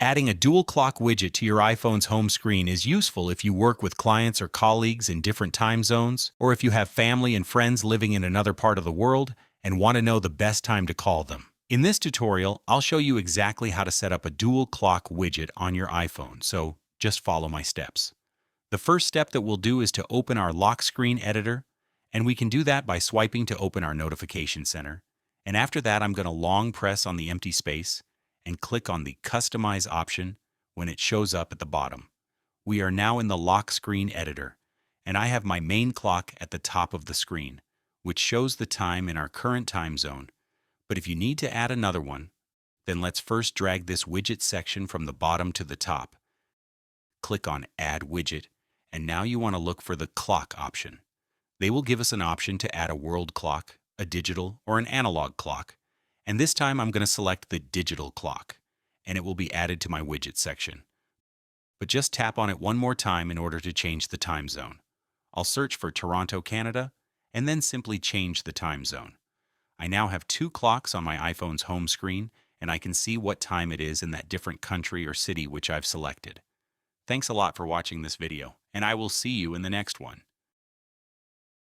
Adding a dual clock widget to your iPhone's home screen is useful if you work with clients or colleagues in different time zones, or if you have family and friends living in another part of the world and want to know the best time to call them. In this tutorial, I'll show you exactly how to set up a dual clock widget on your iPhone, so just follow my steps. The first step that we'll do is to open our lock screen editor, and we can do that by swiping to open our notification center. And after that, I'm going to long press on the empty space and click on the Customize option when it shows up at the bottom. We are now in the lock screen editor, and I have my main clock at the top of the screen, which shows the time in our current time zone. But if you need to add another one, then let's first drag this widget section from the bottom to the top. Click on Add Widget, and now you want to look for the Clock option. They will give us an option to add a world clock, a digital, or an analog clock. And this time I'm going to select the digital clock, and it will be added to my widget section. But just tap on it one more time in order to change the time zone. I'll search for Toronto, Canada, and then simply change the time zone. I now have two clocks on my iPhone's home screen, and I can see what time it is in that different country or city which I've selected. Thanks a lot for watching this video, and I will see you in the next one.